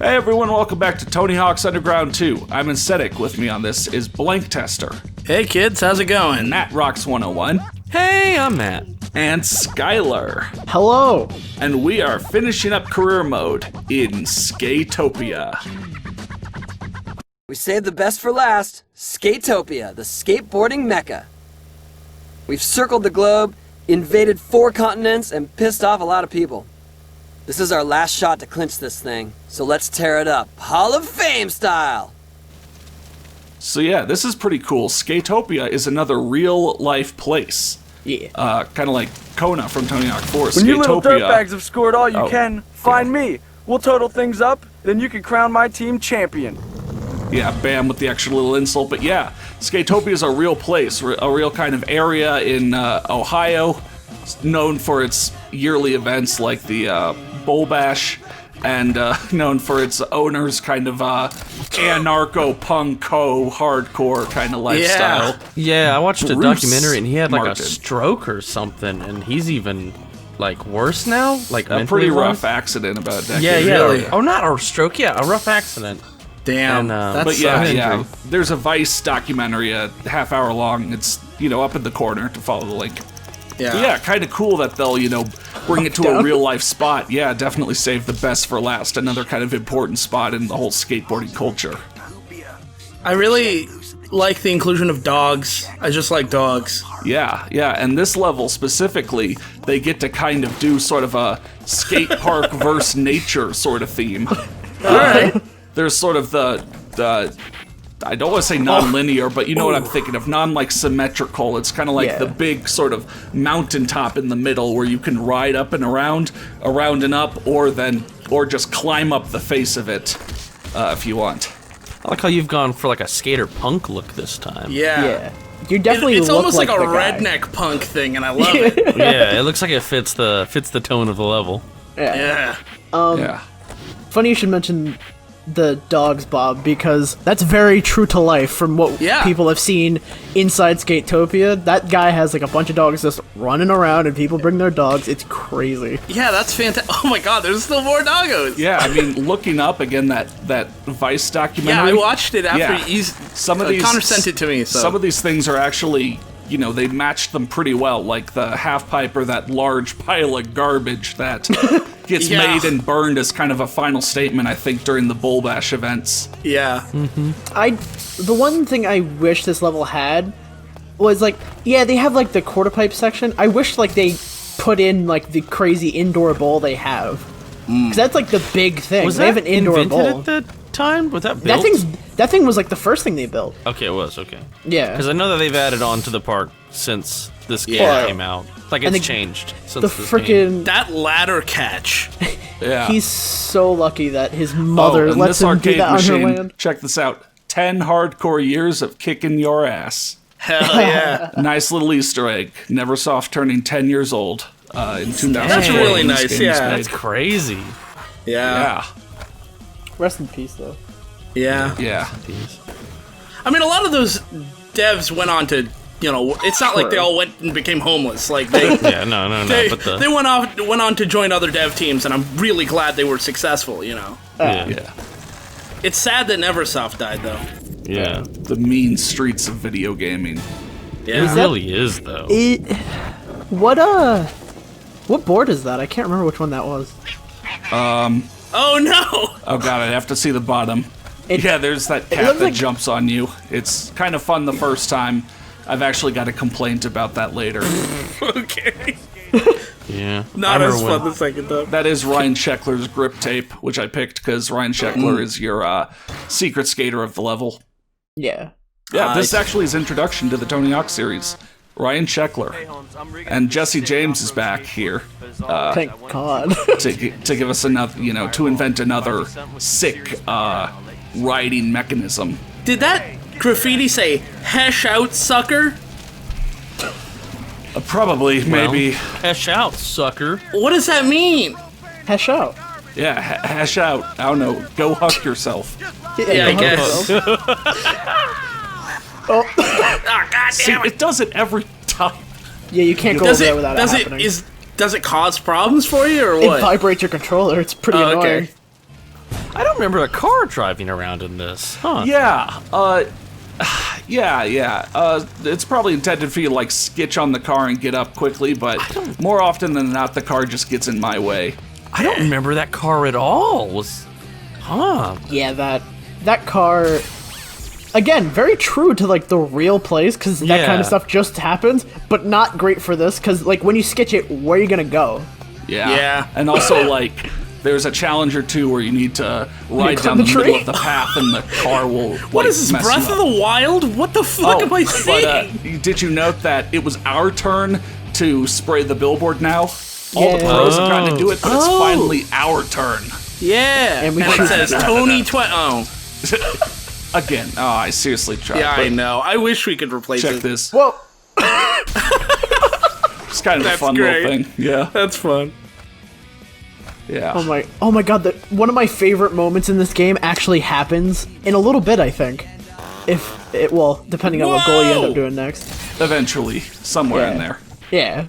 Hey everyone, welcome back to Tony Hawk's Underground 2. I'm Aesthetic. With me on this is Blank Tester. Hey kids, how's it going? Nat Rocks 101. Hey, I'm Matt. And Skylar. Hello. And we are finishing up career mode in Skatopia. We saved the best for last. Skatopia, the skateboarding mecca. We've circled the globe, invaded 4 continents, and pissed off a lot of people. This is our last shot to clinch this thing, so let's tear it up, Hall of Fame style! So yeah, this is pretty cool. Skatopia is another real-life place. Yeah. Kind of like Kona from Tony Hawk 4. When you little Skatopia. dirtbags have scored all you can, find me. We'll total things up, then you can crown my team champion. Yeah, bam with the extra little insult. But yeah, Skatopia is a real place, a real kind of area in Ohio. It's known for its yearly events like the Bull Bash, and known for its owner's kind of anarcho-punko hardcore kind of lifestyle. Yeah, I watched a Bruce documentary and he had like Martin. a stroke or something, and he's even like worse now. Like A pretty rough accident about a decade Yeah. ago. Oh, not a stroke. Yeah, a rough accident. Damn, And, But yeah, sucks. yeah. There's a Vice documentary, a half hour long. It's, up in the corner to follow the link. Yeah. But yeah, kind of cool that they'll, bring it to a real life spot. Yeah, definitely save the best for last. Another kind of important spot in the whole skateboarding culture. I really like the inclusion of dogs. I just like dogs. Yeah, and this level specifically, they get to kind of do sort of a skate park versus nature sort of theme. Alright. There's sort of the I don't want to say non-linear, but you know what I'm thinking of, symmetrical. It's kind of like the big sort of mountaintop in the middle where you can ride up and around and up, or just climb up the face of it if you want. I like how you've gone for like a skater punk look this time. Yeah. You definitely It's look almost like a the guy. redneck punk thing, and I love it. Yeah, it looks like it fits the tone of the level. Yeah. Yeah. Funny you should mention the dogs, Bob, because that's very true to life from what people have seen inside Skatopia. That guy has like a bunch of dogs just running around, and people bring their dogs. It's crazy. Yeah, that's fantastic. Oh my god, there's still more doggos. Yeah, I mean, looking up again that Vice documentary. Yeah, I watched it after Connor sent it to me. So. Some of these things are actually, they matched them pretty well. Like the half pipe or that large pile of garbage that gets made and burned as kind of a final statement, I think, during the Bull Bash events. Yeah. The one thing I wish this level had was like, they have like the quarter pipe section. I wish like they put in like the crazy indoor bowl they have, because that's like the big thing. Was they that have an indoor invented bowl at the time? Was that built? That thing was like the first thing they built. Okay, it was okay. Yeah, Because I know that they've added on to the park since this game came out. Like it's changed since the this game. freaking That ladder catch. Yeah. he's so lucky that his mother and lets this him do arcade that on her machine, land. check this out. 10 hardcore years of kicking your ass. Hell yeah. Nice little Easter egg. Neversoft turning 10 years old in 2004. That's really when this nice, game was yeah. made. That's crazy. Yeah. Rest in peace, though. Yeah. Yeah. I mean, a lot of those devs went on to, it's not like they all went and became homeless. Like they, Yeah, no. they went on to join other dev teams, and I'm really glad they were successful. Yeah. It's sad that Neversoft died, though. Yeah. The mean streets of video gaming. Yeah. It really is, though. What board is that? I can't remember which one that was. Oh no! Oh god, I'd have to see the bottom. There's that cat looks that like- jumps on you. It's kind of fun the first time. I've actually got a complaint about that later. Okay. Yeah. Not I as remember fun the second time. That is Ryan Sheckler's grip tape, which I picked because Ryan Sheckler is your secret skater of the level. Yeah. Yeah, this actually is introduction to the Tony Hawk series. Ryan Sheckler. And Jesse James is back here Thank God. to give us another, to invent another sick riding mechanism. Did that graffiti say "hash out, sucker"? Probably, maybe. Cash out, sucker. What does that mean? Hash out. Yeah, hash out. I don't know. Go huck yourself. Yeah, I guess. Oh. God See, damn it! it does it every time. Yeah, you can't go over there without it happening. Does it cause problems for you or It what? vibrates your controller. It's pretty annoying. Okay. I don't remember a car driving around in this. Huh. Yeah. It's probably intended for you to like skitch on the car and get up quickly, but more often than not, the car just gets in my way. I don't remember that car at all. Yeah, that car. Again, very true to like the real place, because that kind of stuff just happens, but not great for this, because like when you sketch it, where are you gonna go? Yeah. And also like there's a challenge or two where you need to ride down the middle of the path and the car will like, what is this, Breath of the Wild? What the fuck am I saying? But did you note that it was our turn to spray the billboard now? All the pros have gotten to do it, but it's finally our turn. Yeah. And it says Tony Again, I seriously tried. Yeah, I know. I wish we could replace it. Check this. Whoa. It's kind of a fun little thing. Yeah. That's fun. Yeah. Oh my god, one of my favorite moments in this game actually happens in a little bit, I think. Depending on what goal you end up doing next. Eventually, somewhere in there. Yeah.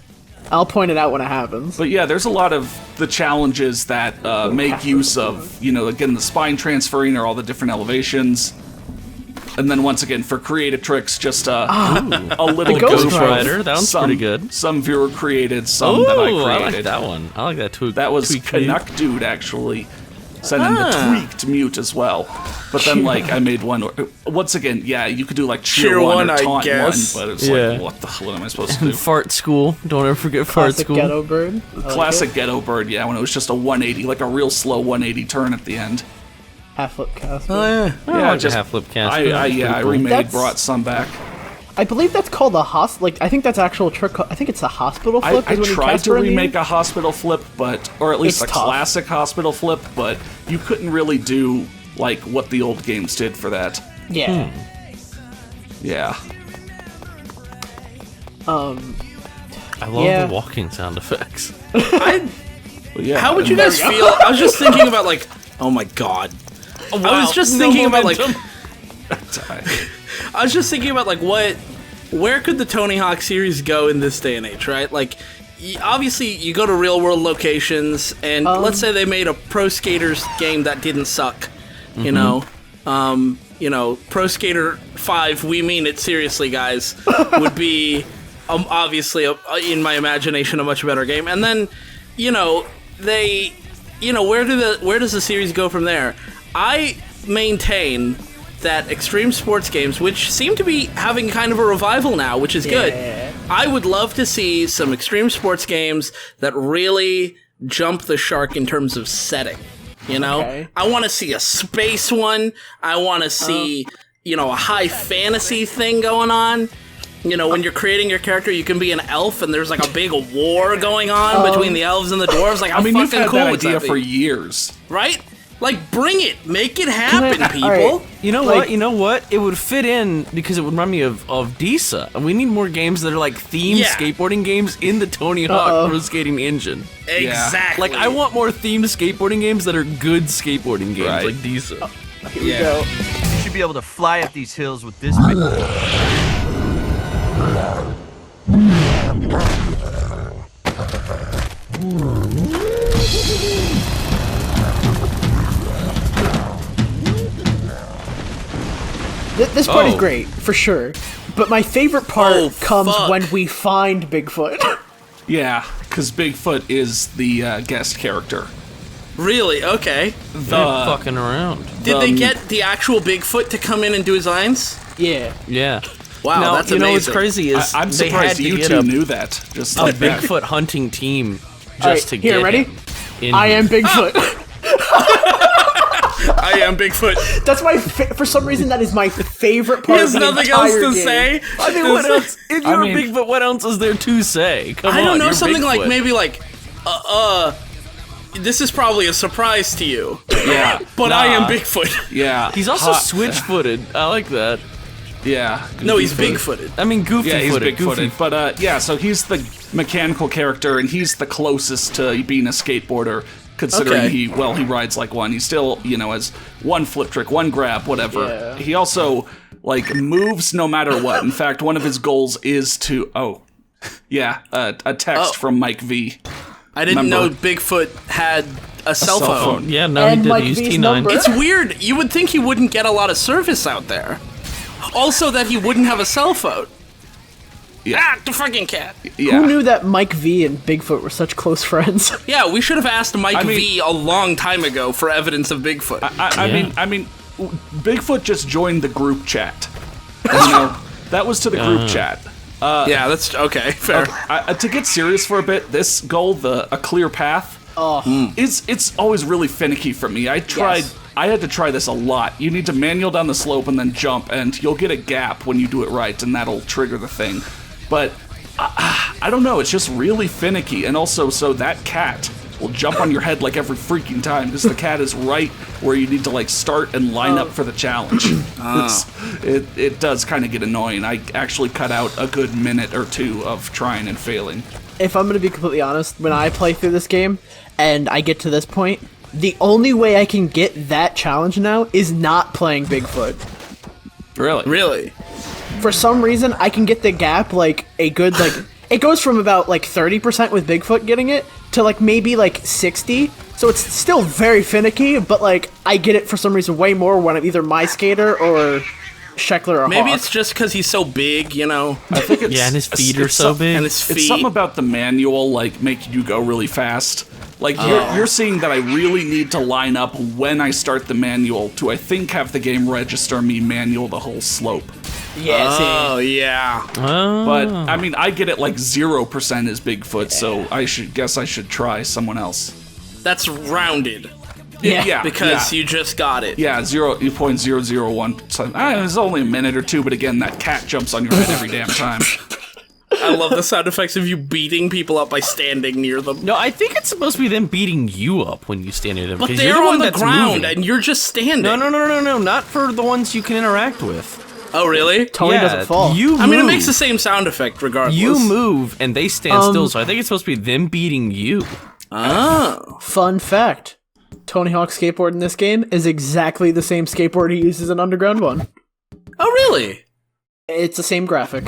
I'll point it out when it happens. But yeah, there's a lot of the challenges that make use of, again, the spine transferring or all the different elevations. And then once again, for creative tricks, just a little Ghost Rider. That one's pretty good. Some viewer created, some that I created. I like that one. I like that too. That was Canuck Dude, actually. Sent in the tweaked mute as well. But then, I made one. Once again, you could do, cheer one or taunt one, but it's what am I supposed to do? Fart School. Don't ever forget Fart School. Ghetto Bird. Classic Ghetto Bird, when it was just a 180, like a real slow 180 turn at the end. Half flip Casper. Oh, yeah. Just half flip Casper. I remade, brought some back. I believe that's called a I think that's actual trick. I think it's a hospital flip. I tried to remake a hospital flip, or at least a classic hospital flip, but you couldn't really do what the old games did for that. Yeah. Yeah. I love the walking sound effects. How would you guys feel? I was just thinking about oh my god. I was just thinking about I was just thinking about where could the Tony Hawk series go in this day and age, right? Obviously you go to real world locations, and let's say they made a Pro Skaters game that didn't suck, Pro Skater 5, we mean it seriously, guys, would be obviously in my imagination a much better game. And then, where does the series go from there? I maintain that extreme sports games, which seem to be having kind of a revival now, which is good. I would love to see some extreme sports games that really jump the shark in terms of setting. I want to see a space one. I want to see, a high fantasy thing going on. When you're creating your character, you can be an elf, and there's a big war going on between the elves and the dwarves. You've had that idea for years, right? Bring it, make it happen, people. Right. You know what? It would fit in because it would remind me of DISA, and we need more games that are themed skateboarding games in the Tony Hawk Pro Skating engine. Exactly. I want more themed skateboarding games that are good skateboarding games, like DISA. Here we go. You should be able to fly up these hills with this. This part is great, for sure. But my favorite part comes when we find Bigfoot. Yeah, because Bigfoot is the guest character. Really? Okay. They're fucking around. Did they get the actual Bigfoot to come in and do his lines? Yeah. Yeah. Wow, now, that's amazing. What's crazy is I'm surprised you two knew that. Just a Bigfoot hunting team to get here, ready? him. I am Bigfoot. I am Bigfoot. That's for some reason, that is my favorite part of the entire game. There's nothing else to say. I mean, what else? If you're Bigfoot, what else is there to say? Come on, I don't know, something Bigfoot. maybe this is probably a surprise to you. Yeah. But I am Bigfoot. Yeah. He's also switch-footed. I like that. Yeah. No, he's big-footed. I mean, goofy-footed. Yeah, he's big-footed. But, so he's the mechanical character, and he's the closest to being a skateboarder, considering he rides like one. He's still, has one flip trick, one grab, whatever. Yeah. He also, moves no matter what. In fact, one of his goals is to... a text from Mike V. I didn't know Bigfoot had a cell phone. Yeah, no, And he did. Mike He used V's T9. number. It's weird. You would think he wouldn't get a lot of service out there. Also, that he wouldn't have a cell phone. Yeah. The fucking cat. Yeah. Who knew that Mike V and Bigfoot were such close friends? Yeah, we should have asked Mike mean- V a long time ago for evidence of Bigfoot. I mean, Bigfoot just joined the group chat. That was to the group chat. Yeah, that's okay. Fair. To get serious for a bit, this goal, a clear path, it's always really finicky for me. I had to try this a lot. You need to manual down the slope and then jump, and you'll get a gap when you do it right, and that'll trigger the thing. But I don't know, it's just really finicky, and also so that cat will jump on your head like every freaking time because the cat is right where you need to like start and line up for the challenge. It does kind of get annoying. I actually cut out a good minute or two of trying and failing. If I'm gonna be completely honest, when I play through this game and I get to this point, the only way I can get that challenge now is not playing Bigfoot. Really? For some reason, I can get the gap like a good like. It goes from about like 30% with Bigfoot getting it to like maybe like 60. So it's still very finicky, but like I get it for some reason way more when I'm either my skater or Sheckler or Maybe Hawk. it's just because he's so big, you know? I think it's, and his feet are so big. And his feet. It's something about the manual, like, making you go really fast. Like, you're seeing that I really need to line up when I start the manual to, I think, have the game register me manual the whole slope. Yeah, Oh, yeah. But, I mean, I get it like 0% is Bigfoot, so I should try someone else. That's rounded. Yeah. Because you just got it. Yeah, 0.001. So, it's only a minute or two, but again, that cat jumps on your head every damn time. I love the sound effects of you beating people up by standing near them. No, I think it's supposed to be them beating you up when you stand near them. But 'cause they're you're the on one the that's ground moving. and you're just standing. No, not for the ones you can interact with. Oh, really? Tony doesn't fall. You I mean, it move. makes the same sound effect regardless. You move and they stand still, so I think it's supposed to be them beating you. Oh. Fun fact. Tony Hawk's skateboard in this game is exactly the same skateboard he uses in Underground 1. Oh, really? It's the same graphic.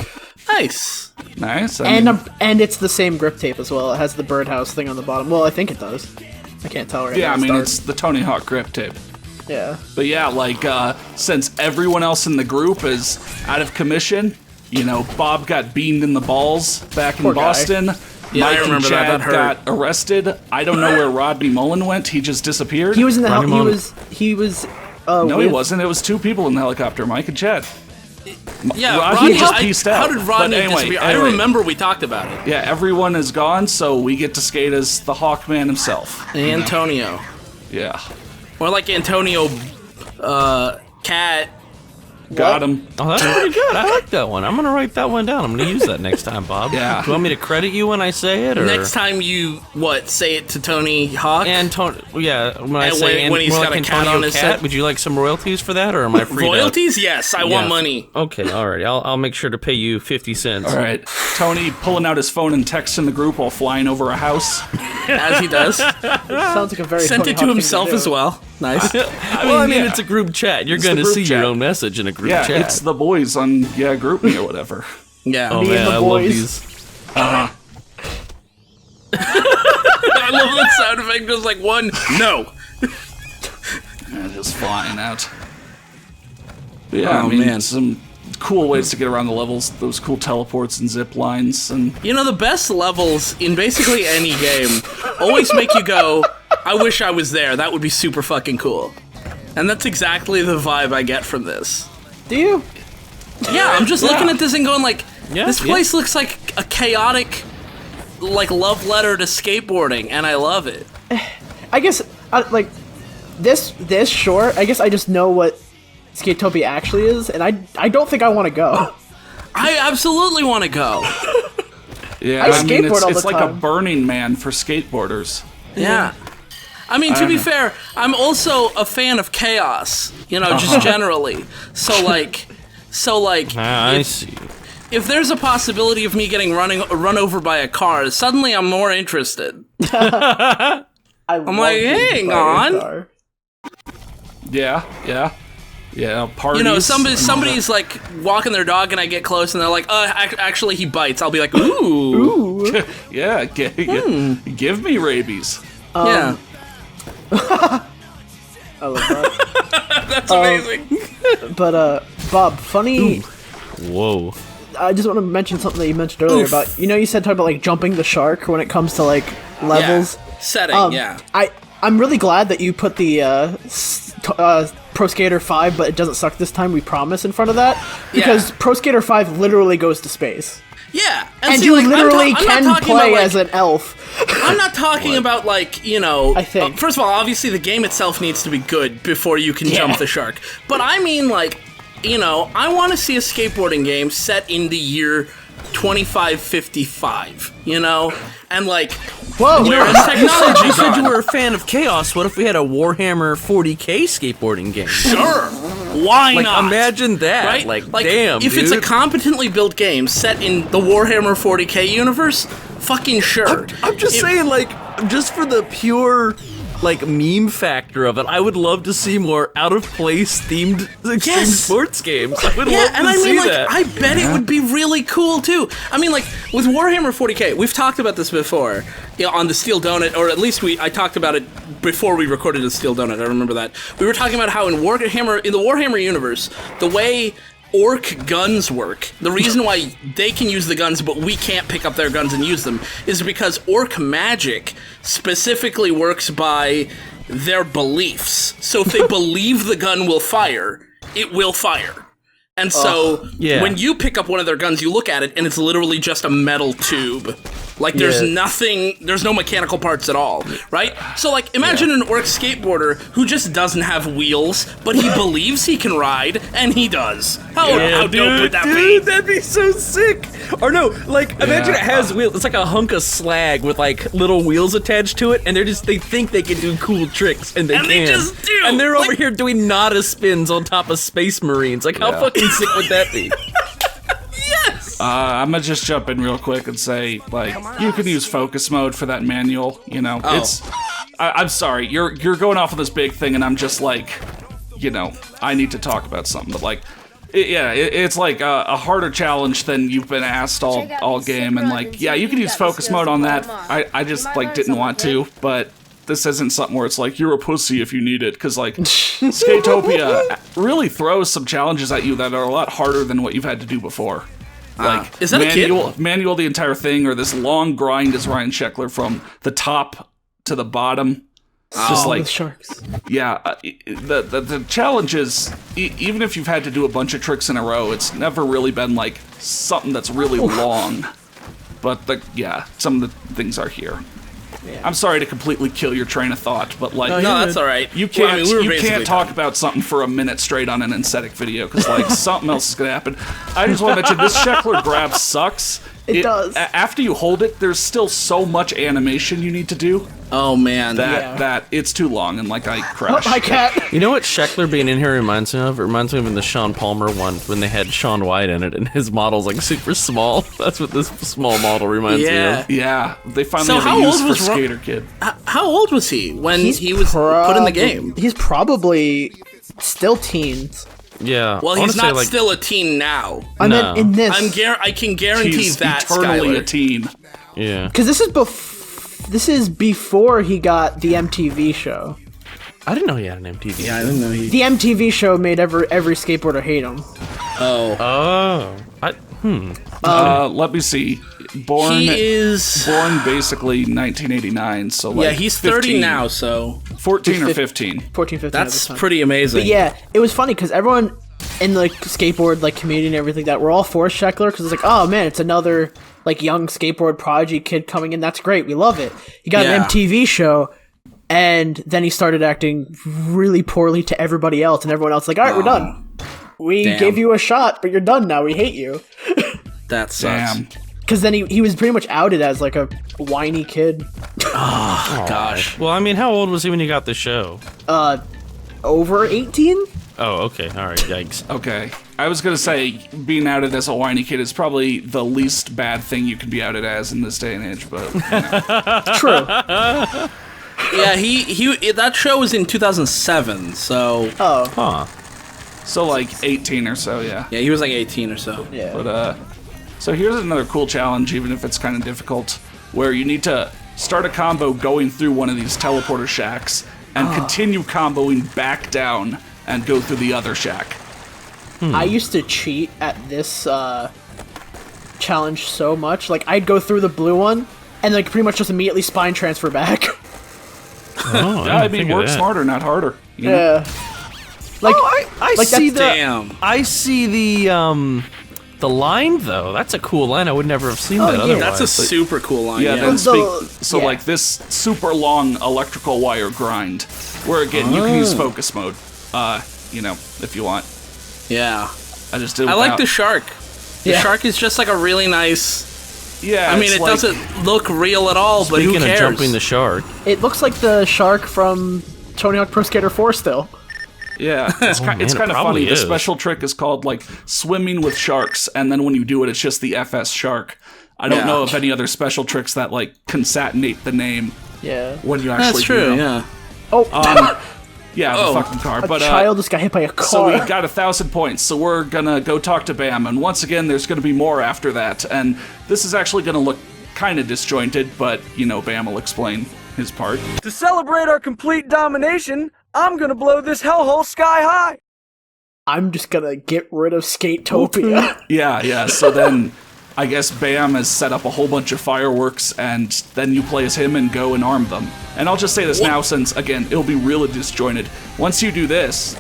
Nice. Nice. And it's the same grip tape as well. It has the birdhouse thing on the bottom. Well, I think it does. I can't tell right now. yeah, I mean, Start. it's the Tony Hawk grip tape. Yeah. But yeah, like, since everyone else in the group is out of commission, Bob got beamed in the balls back in Poor guy. Boston. Yeah, I Mike remember and that. Chad That hurt. got arrested. I don't know where Rodney Mullen went. He just disappeared. He was in the Rodney Mullen. he was No, he with- wasn't. It was two people in the helicopter, Mike and Chad. Yeah, Rodney just I- pieced out. How did Rodney But anyway, disappear? I anyway. remember we talked about it. Yeah, everyone is gone, so we get to skate as the Hawkman himself. Antonio. Yeah. Or like Antonio, Cat. Got him. Oh, that's pretty good. I like that one. I'm gonna write that one down. I'm gonna use that next time, Bob. Yeah. Do you want me to credit you when I say it, or Next time you, say it to Tony Hawk? Yeah, when I And say when he's more got like a cat Antonio on his Cat, head? would you like some royalties for that, or am I free? Royalties? Yes, I want money. Okay, alright. I'll make sure to pay you 50 cents. All right. Tony pulling out his phone and texting the group while flying over a house. As he does. sounds like a very Sent Tony it Hawk to thing himself do. as well. Nice. I mean, yeah. it's a group chat. You're It's going the to group see chat. your own message in a group Yeah, chat. it's the boys on Group Me or whatever. Yeah. Oh Me and man, the I love boys. these. I love that sound effect. Just like one, no. Yeah, just flying out. But yeah, Oh, I mean, man. some cool ways to get around the levels. Those cool teleports and zip lines, and You know, the best levels in basically any game always make you go, I wish I was there. That would be super fucking cool. And that's exactly the vibe I get from this. Do you? Yeah, I'm just looking at this and going like, Yeah, this place looks like a chaotic, like, love letter to skateboarding, and I love it. I guess like this short. I guess I just know what Skatopia actually is, and I don't think I want to go. I absolutely want to go. yeah, I mean, skateboard all it's the like a time. Burning Man for skateboarders. Yeah. I mean, to be fair, I'm also a fan of chaos, just generally. So like, I see. if there's a possibility of me getting run over by a car, suddenly I'm more interested. I'm like, hang on. Yeah. Parties. Somebody's like walking their dog, and I get close, and they're like, actually, he bites. I'll be like, ooh. Yeah, give me rabies. Yeah. I love that. That's amazing. But Bob, funny. Whoa. I just want to mention something that you mentioned earlier about, you said talk about like jumping the shark when it comes to like levels. Yeah. Setting, yeah. I'm really glad that you put the Pro Skater 5, but it doesn't suck this time, we promise, in front of that. Because Pro Skater 5 literally goes to space. Yeah. And see, you like, literally I'm can not talking play about, like, as an elf. I'm not talking about, like, I think. first of all, obviously the game itself needs to be good before you can jump the shark. But I mean, like, I want to see a skateboarding game set in the year 2555, and like, whoa, whereas technology. You said you were a fan of Chaos. What if we had a Warhammer 40K skateboarding game? Sure, why like, not? Imagine that, right? Like damn, if it's a competently built game set in the Warhammer 40K universe, fucking sure. I'm just saying, like, just for the pure, like, meme factor of it, I would love to see more out-of-place themed extreme sports games. I would love to see that. I bet it would be really cool, too. I mean, like, with Warhammer 40K, we've talked about this before, on the Steel Donut, or at least I talked about it before we recorded the Steel Donut, I remember that. We were talking about how in the Warhammer universe, the way orc guns work, the reason why they can use the guns but we can't pick up their guns and use them, is because orc magic specifically works by their beliefs. So if they believe the gun will fire, it will fire. And so when you pick up one of their guns, you look at it and it's literally just a metal tube. Like, there's nothing, there's no mechanical parts at all, right? So, like, imagine an orc skateboarder who just doesn't have wheels, but he believes he can ride, and he does. How dope would that be? That'd be so sick! Or no, like, imagine it has wheels. It's like a hunk of slag with, like, little wheels attached to it, and they think they can do cool tricks, and they can. They just do! And they're over here doing Nada spins on top of Space Marines. Like, how fucking sick would that be? Yes! I'm gonna just jump in real quick and say, like, you can use focus mode for that manual, It's... I'm sorry, you're going off of this big thing, and I'm just like, I need to talk about something, but, like, it's like a harder challenge than you've been asked all game, and, like, you can use focus mode on that. I just, like, didn't want to, but this isn't something where it's like, you're a pussy if you need it, because, like, Skatopia really throws some challenges at you that are a lot harder than what you've had to do before. Like, is that manual the entire thing, or this long grind as Ryan Sheckler from the top to the bottom. Just like the sharks. Yeah, the challenge is, even if you've had to do a bunch of tricks in a row, it's never really been like something that's really long. But some of the things are here. Yeah. I'm sorry to completely kill your train of thought, but like, no, that's all right. You can't talk about something for a minute straight on an aesthetic video because like something else is gonna happen. I just want to mention this Sheckler grab sucks. It does. After you hold it, there's still so much animation you need to do. Oh man, that it's too long and like I crashed. I can't. You know what Sheckler being in here reminds me of? It reminds me of the Sean Palmer one when they had Shaun White in it and his model's like super small. That's what this small model reminds me of. Yeah, they finally have a use for Skater Kid. How old was he when he was put in the game? He's probably still teens. Yeah. Well, he's not still a teen now. I mean, in this, I can guarantee he's that eternally Skylar. a teen. Yeah. Because this is before he got the MTV show. I didn't know he had an MTV. Yeah, I didn't know he. The MTV show made every skateboarder hate him. Oh. Let me see. Born basically 1989, so like he's 15. 30 now, so 14 or 15. 14, 15. That's pretty amazing. But yeah, it was funny because everyone in the skateboard like community and everything that we're all for Sheckler because it's like, oh man, it's another like young skateboard prodigy kid coming in. That's great, we love it. He got an MTV show, and then he started acting really poorly to everybody else, and everyone else like, all right, we're done. We gave you a shot, but you're done now. We hate you. That sucks. Damn. Because then he was pretty much outed as like a whiny kid. Oh gosh. Well, I mean, how old was he when he got the show? Over 18? Oh, okay. All right. Yikes. Okay. I was gonna say being outed as a whiny kid is probably the least bad thing you can be outed as in this day and age, but True. Yeah, he that show was in 2007, so so like 18 or so, yeah. Yeah, he was like 18 or so. Yeah. But so here's another cool challenge, even if it's kind of difficult, where you need to start a combo going through one of these teleporter shacks, and continue comboing back down and go through the other shack. I used to cheat at this challenge so much. Like, I'd go through the blue one and like pretty much just immediately spine transfer back. I mean, work smarter, not harder. You know? Yeah. Like, I like see Damn. I see the line though. That's a cool line. I would never have seen that otherwise. That's a super cool line. Yeah, Yeah. then So, yeah. like this super long electrical wire grind, where again you can use focus mode, you know, if you want. Yeah. I just did. I like the shark. The Yeah. shark is just like a really nice. Yeah, I mean, it doesn't look real at all, but who Speaking cares? of jumping the shark, it looks like the shark from Tony Hawk Pro Skater 4 still. Yeah, it's kind of funny. probably The is. special trick is called like swimming with sharks, and then when you do it, it's just the FS shark. I don't know of any other special tricks that like concatenate the name Yeah. when you actually That's true. do them. Yeah. Oh, Yeah, the fucking car. a But child just got hit by a car. so we got 1,000 points. So we're gonna go talk to Bam, and once again, there's gonna be more after that. And this is actually gonna look kind of disjointed, but you know, Bam will explain his part. To celebrate our complete domination, I'm gonna blow this hellhole sky high. I'm just gonna get rid of Skatopia. Yeah. So then, I guess Bam has set up a whole bunch of fireworks, and then you play as him and go and arm them. And I'll just say this now, since again it'll be really disjointed. Once you do this,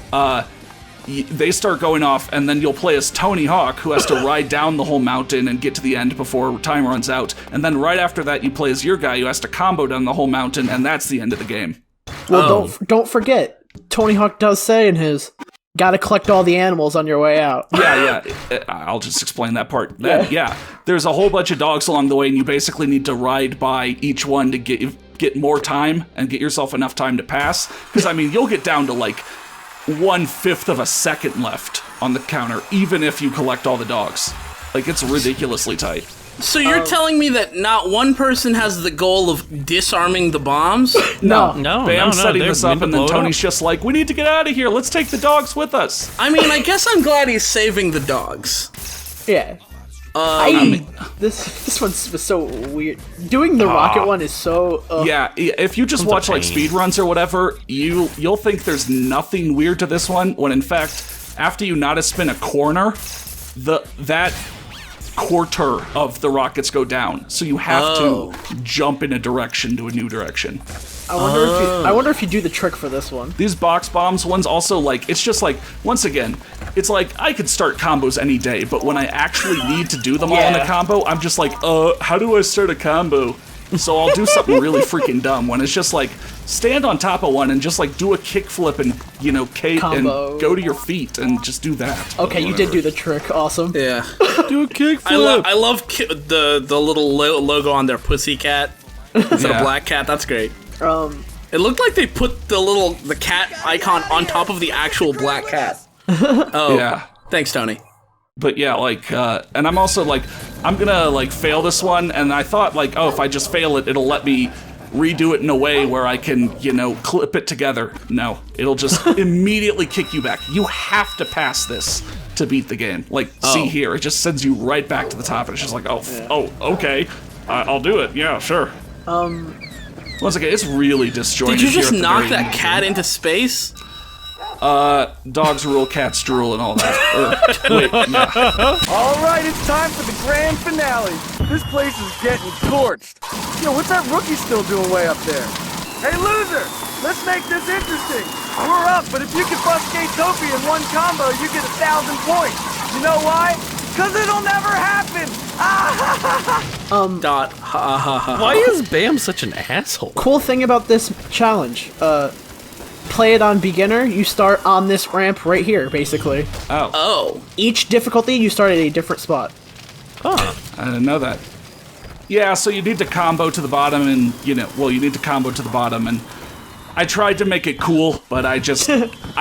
they start going off, and then you'll play as Tony Hawk, who has to ride down the whole mountain and get to the end before time runs out. And then right after that, you play as your guy, who has to combo down the whole mountain, and that's the end of the game. Well, don't forget, Tony Hawk does say in his, gotta collect all the animals on your way out. Yeah. I'll just explain that part. Then, yeah, there's a whole bunch of dogs along the way, and you basically need to ride by each one to get more time and get yourself enough time to pass. Because I mean, you'll get down to like 1/5 of a second left on the counter, even if you collect all the dogs. Like, it's ridiculously tight. So you're telling me that not one person has the goal of disarming the bombs? No. Bam's setting they this up, mean to and then blow it Tony's up. just like, we need to get out of here. Let's take the dogs with us. I mean, I guess I'm glad he's saving the dogs. Yeah. This one was so weird. Doing the rocket one is so. Yeah, if you just watch like pain. speed runs or whatever, you'll think there's nothing weird to this one, when in fact, after you not spin a corner, that quarter of the rockets go down, so you have to jump in a direction to a new direction. I wonder if you do the trick for this one. These box bombs ones also, like, it's just like, once again, it's like I could start combos any day, but when I actually need to do them all in a combo, I'm just like, how do I start a combo? So I'll do something really freaking dumb when it's just like, stand on top of one and just like do a kickflip and, you know, Combo. and go to your feet and just do that. Okay, you did do the trick. Awesome. Yeah. do a kickflip. I love the little logo on their pussycat. Instead Yeah. of black cat. That's great. It looked like they put the cat icon on top of the actual black cat. Oh, Yeah. Thanks, Tony. But yeah, like, and I'm also like, I'm gonna like fail this one, and I thought like, oh, if I just fail it, it'll let me redo it in a way where I can, you know, clip it together. No, it'll just immediately kick you back. You have to pass this to beat the game. Like, see here, it just sends you right back to the top, and it's just like, oh, okay, I'll do it. Yeah, sure. Once again, it's really disjointed. Did you just here at the knock very that end. cat into space? Dogs rule, cats drool, and all that. Wait, yeah. All right, it's time for the grand finale. This place is getting torched. Yo, what's that rookie still doing way up there? Hey, loser, let's make this interesting. We're up, but if you can bust Skatopia in one combo, you get 1,000 points. You know why? Because it'll never happen. Dot. Ha ha ha. Why is Bam such an asshole? Cool thing about this challenge, play it on beginner, you start on this ramp right here, basically. Oh. Each difficulty, you start at a different spot. I didn't know that. Yeah, so you need to combo to the bottom, and, you know, well, you need to combo to the bottom, and I tried to make it cool, but I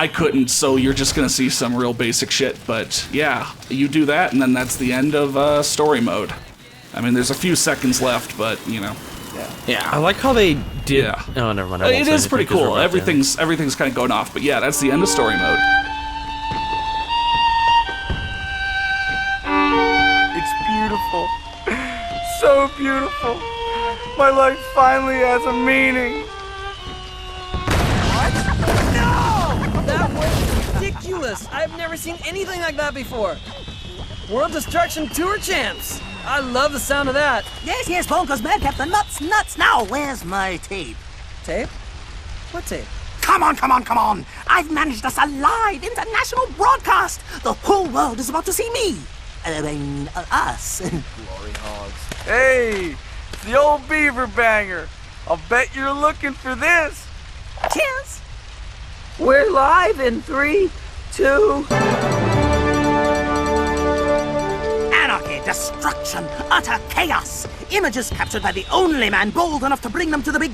couldn't, so you're just gonna see some real basic shit. But yeah, you do that, and then that's the end of story mode. I mean, there's a few seconds left, but, you know. Yeah. I like how they did. Yeah. Oh, never mind. I won't It say is pretty anything 'cause we're cool. about to end. Everything's kind of going off, but yeah, that's the end of story mode. It's beautiful. So beautiful. My life finally has a meaning. What? this! I've never seen anything like that before! World Destruction Tour Champs! I love the sound of that! Yes, Bonkers Madcap, the nuts! Now, where's my tape? Tape? What tape? Come on! I've managed us a live international broadcast! The whole world is about to see me! Us. Glory hogs. Hey! It's the old beaver banger! I'll bet you're looking for this! Cheers! We're live in 3, 2... Anarchy, destruction, utter chaos! Images captured by the only man bold enough to bring them to the big,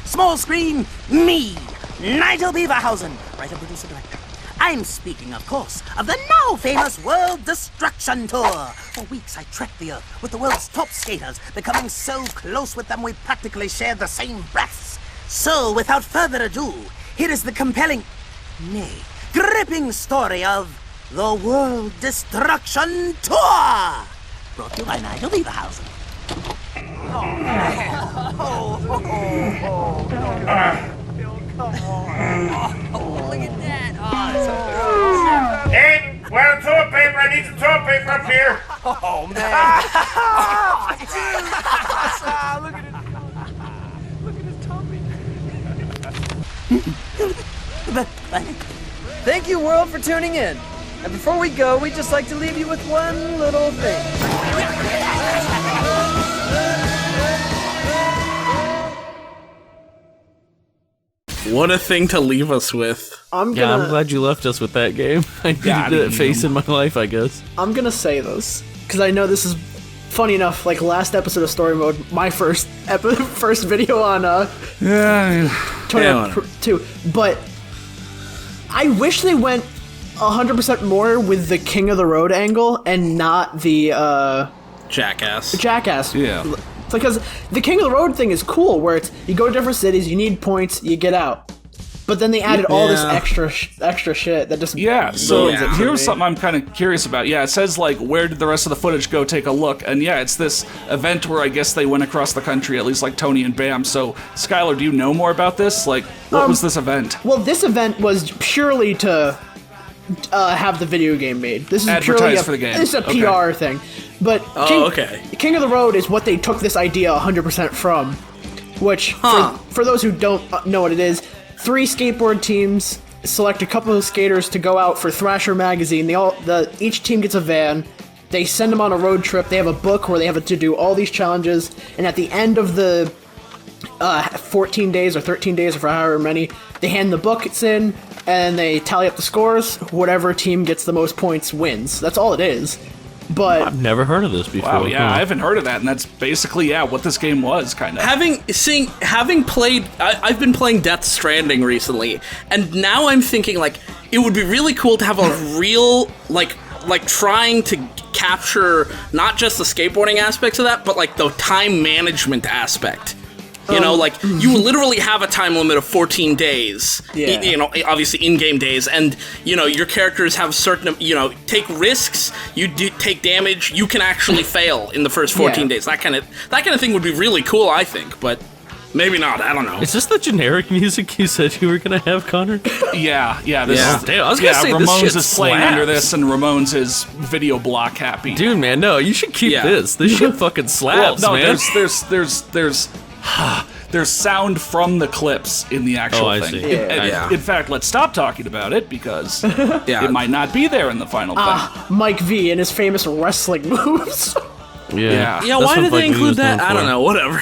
small screen, me, Nigel Beaverhausen, writer, producer, director. I'm speaking, of course, of the now famous World Destruction Tour. For weeks I trekked the earth with the world's top skaters, becoming so close with them we practically shared the same breaths. So, without further ado, here is the compelling, nay, gripping story of the World Destruction Tour! Brought to you by Nigel Beaverhausen. Look at that! Hey, where's toilet paper? I need some toilet paper up here. Oh, man! Look at his tummy! Thank you, world, for tuning in. And before we go, we'd just like to leave you with one little thing. What a thing to leave us with. I'm glad you left us with that game. I needed that face in my life, I guess. I'm gonna say this, because I know this is funny enough, like last episode of Story Mode, my first video on Tony 2, but I wish they went 100% more with the King of the Road angle and not the Jackass. Yeah. Because the King of the Road thing is cool, where it's you go to different cities, you need points, you get out. But then they added all this extra shit that just here's something I'm kind of curious about. Yeah, it says like where did the rest of the footage go? Take a look, and yeah, it's this event where I guess they went across the country, at least like Tony and Bam. So Skylar, do you know more about this? Like, what was this event? Well, this event was purely to have the video game made. This is purely for the game. This is a PR thing. But King of the Road is what they took this idea 100% from, which, for those who don't know what it is, 3 skateboard teams select a couple of skaters to go out for Thrasher magazine. Each team gets a van. They send them on a road trip. They have a book where they have to do all these challenges, and at the end of the 14 days or 13 days or for however many, they hand the books in, and they tally up the scores. Whatever team gets the most points wins. That's all it is. But I've never heard of this before. Wow, yeah, I haven't heard of that, and that's basically what this game was, kind of. Having played, I've been playing Death Stranding recently, and now I'm thinking like it would be really cool to have a real like trying to capture not just the skateboarding aspects of that, but like the time management aspect. You know, like, you literally have a time limit of 14 days, you know, obviously in-game days, and, you know, your characters have certain, you know, take risks, you do take damage, you can actually fail in the first 14 days. That kind of thing would be really cool, I think, but maybe not, I don't know. Is this the generic music you said you were going to have, Connor? Yeah. Damn, I was going to say Ramones this is playing under this, and Ramones is video block happy. Dude, man, no, you should keep this. This shit fucking slaps, man. There's sound from the clips in the actual thing. In fact, let's stop talking about it because it might not be there in the final thing. Mike V and his famous wrestling moves. Yeah, why did they include that? I don't know, whatever.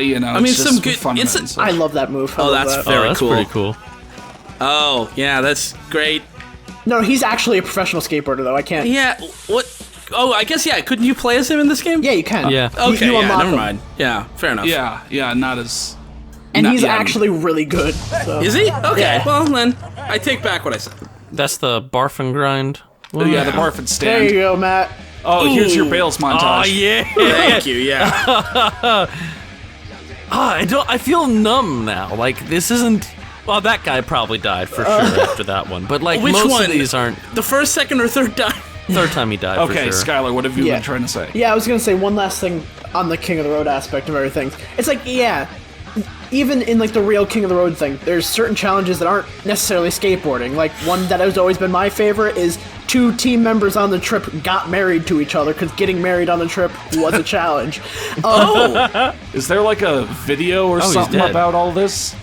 You know, I mean, it's some just good. fun It's I love that move. That's very that's cool. Pretty cool. Oh, yeah, that's great. No, he's actually a professional skateboarder, though. I can't. Yeah, what? Oh, I guess, couldn't you play as him in this game? Yeah, you can. Yeah. Okay, you never mind. Yeah, fair enough. Yeah, not as... And he's actually really good. So. Is he? Okay, well then, I take back what I said. That's the barf and grind. Well, the barf and stand. There you go, Matt. Oh, here's your Bales montage. Oh, yeah. Thank you, I feel numb now. Like, this isn't... Well, that guy probably died for sure after that one. But, like, most of these aren't... The first, second, or third time? Third time he died, okay, for sure. Skylar, what have you been trying to say? Yeah, I was going to say one last thing on the King of the Road aspect of everything. It's like, even in like the real King of the Road thing, there's certain challenges that aren't necessarily skateboarding. Like one that has always been my favorite is 2 team members on the trip got married to each other because getting married on the trip was a challenge. Is there like a video or something about all this?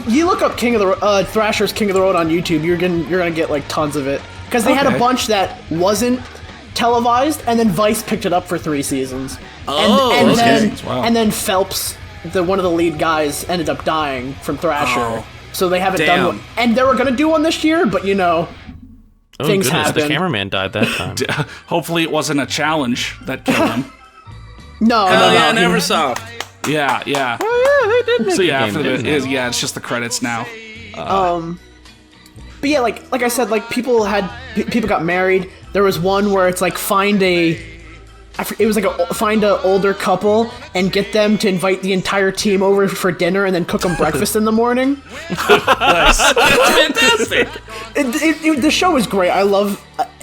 You look up Thrasher's King of the Road on YouTube, you're gonna get like tons of it because they had a bunch that wasn't televised, and then Vice picked it up for 3 seasons. And then Phelps, one of the lead guys, ended up dying from Thrasher. So they haven't done one. And they were gonna do one this year, but things happen. The cameraman died that time. Hopefully it wasn't a challenge that killed him. No. Neversoft. Yeah. Oh yeah, they did make so a yeah, game, after didn't they? it's just the credits now. But yeah, like I said, like people got married. There was one where it's like find an older couple and get them to invite the entire team over for dinner and then cook them breakfast in the morning. That's fantastic. The show is great. I love.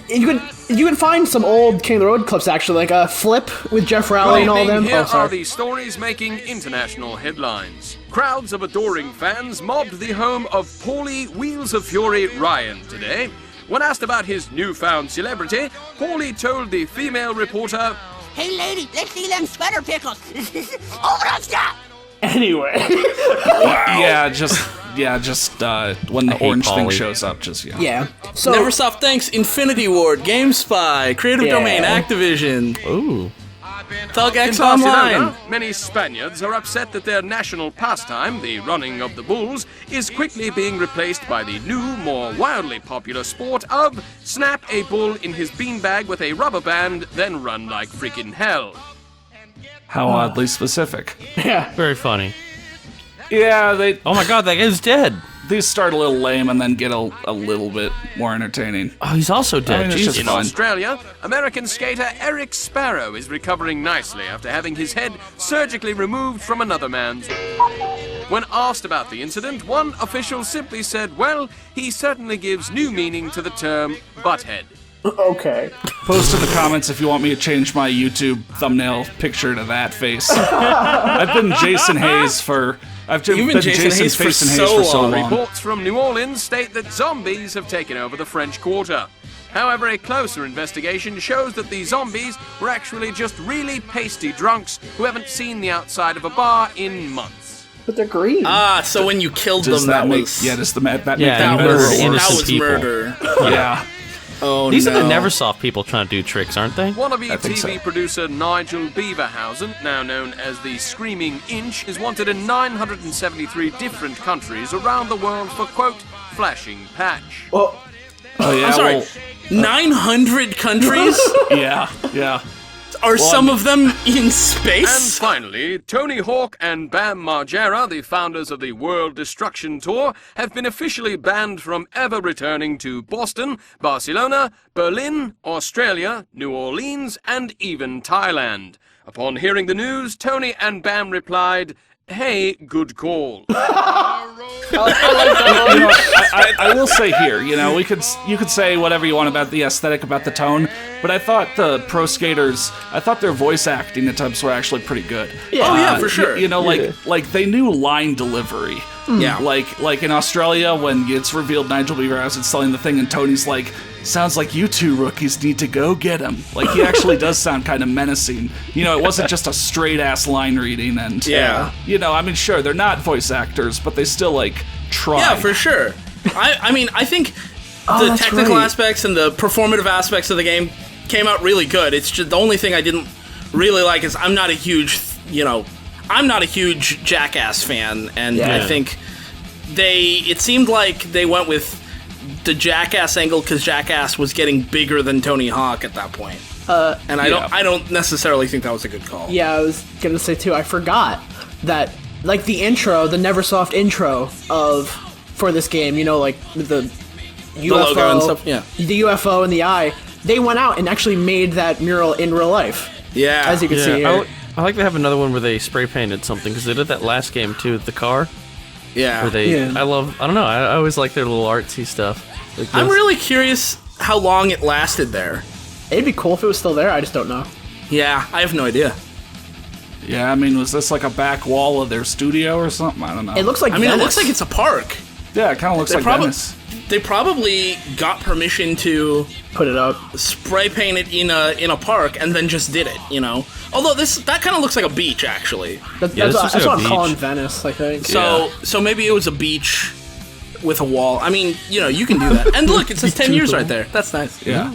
You can find some old King of the Road clips actually, like a Flip with Jeff Rowley and all them. Here are the stories making international headlines. Crowds of adoring fans mobbed the home of Paulie Wheels of Fury Ryan today. When asked about his newfound celebrity, Paulie told the female reporter, "Hey lady, let's see them sweater pickles. Over on stop." Anyway. Just when the orange thing shows up, Yeah. So Neversoft thanks Infinity Ward, GameSpy, Creative Domain, Activision. Ooh. Thug X in Barcelona, Online. many Spaniards are upset that their national pastime, the running of the bulls, is quickly being replaced by the new, more wildly popular sport of snap a bull in his beanbag with a rubber band, then run like freaking hell. How oddly specific. Yeah. Very funny. Yeah, Oh my god, that guy's dead. These start a little lame and then get a little bit more entertaining. Oh, he's also dead. Just In fun. Australia, American skater Eric Sparrow is recovering nicely after having his head surgically removed from another man's. When asked about the incident, one official simply said, well, he certainly gives new meaning to the term butthead. Okay. Post in the comments if you want me to change my YouTube thumbnail picture to that face. I've been Jason Hayes for... You've been Jason Hayes for so long. Reports from New Orleans state that zombies have taken over the French Quarter. However, a closer investigation shows that the zombies were actually just really pasty drunks who haven't seen the outside of a bar in months. But they're green. So when you killed them, that was... Yeah, does that make that was people. murder. Yeah. Oh, These are the Neversoft people trying to do tricks, aren't they? Wannabe TV producer Nigel Beaverhausen, now known as the Screaming Inch, is wanted in 973 different countries around the world for, quote, flashing patch. Well, I'm sorry, 900 countries? Yeah. Are some of them in And space? finally, Tony Hawk and Bam Margera, the founders of the World Destruction Tour, have been officially banned from ever returning to Boston, Barcelona, Berlin, Australia, New Orleans, and even Thailand. Upon hearing the news, Tony and Bam replied, "Hey, good call." I will say here, you could say whatever you want about the aesthetic, about the tone, but I thought the pro skaters, their voice acting at times were actually pretty good. Yeah. Oh yeah, for sure. Like they knew line delivery. Yeah. Like in Australia when it's revealed Nigel Beaverhausen's selling the thing and Tony's like, sounds like you two rookies need to go get him. Like he actually does sound kind of menacing. It wasn't just a straight ass line reading and sure, they're not voice actors, but they still try. Yeah, for sure. I think the technical aspects and the performative aspects of the game came out really good. It's just the only thing I didn't really like is I'm not a huge Jackass fan, and I think it seemed like they went with the Jackass angle because Jackass was getting bigger than Tony Hawk at that point. And I don't necessarily think that was a good call. Yeah, I was gonna say too, I forgot that the intro, the Neversoft intro for this game, the UFO, logo and stuff, the UFO and the eye, they went out and actually made that mural in real life. Yeah. As you can see here. I like to have another one where they spray painted something, because they did that last game too with the car. Yeah. Where they, I don't know, I always like their little artsy stuff. I'm really curious how long it lasted there. It'd be cool if it was still there, I just don't know. Yeah, I have no idea. Yeah, I mean, was this like a back wall of their studio or something? I don't know. It looks like Venice. It looks like it's a park. Yeah, it kind of looks like Venice. They probably got permission to put it up, spray paint it in a park, and then just did it. Although that kind of looks like a beach, actually. That's what I'm calling Venice, I think. So maybe it was a beach with a wall. I mean, you can do that. And look, it says 10 years right there. That's nice. Yeah.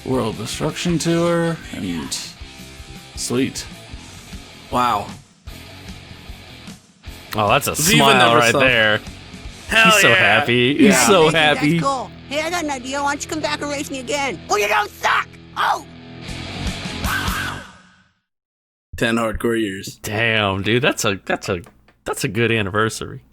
World Destruction Tour and sweet. Wow. Oh, that's a smile right there. Hell He's so happy. He's so happy. That's cool. Hey, I got an idea. Why don't you come back and race me again? Oh, you don't suck! Oh! 10 hardcore years. Damn, dude, that's a good anniversary.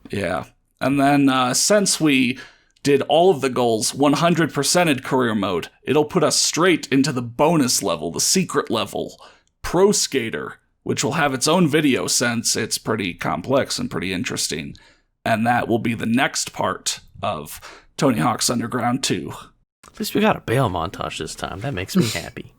Yeah. And then since we did all of the goals 100%ed career mode, it'll put us straight into the bonus level, the secret level, Pro Skater, which will have its own video since it's pretty complex and pretty interesting. And that will be the next part of Tony Hawk's Underground 2. At least we got a bail montage this time. That makes me happy.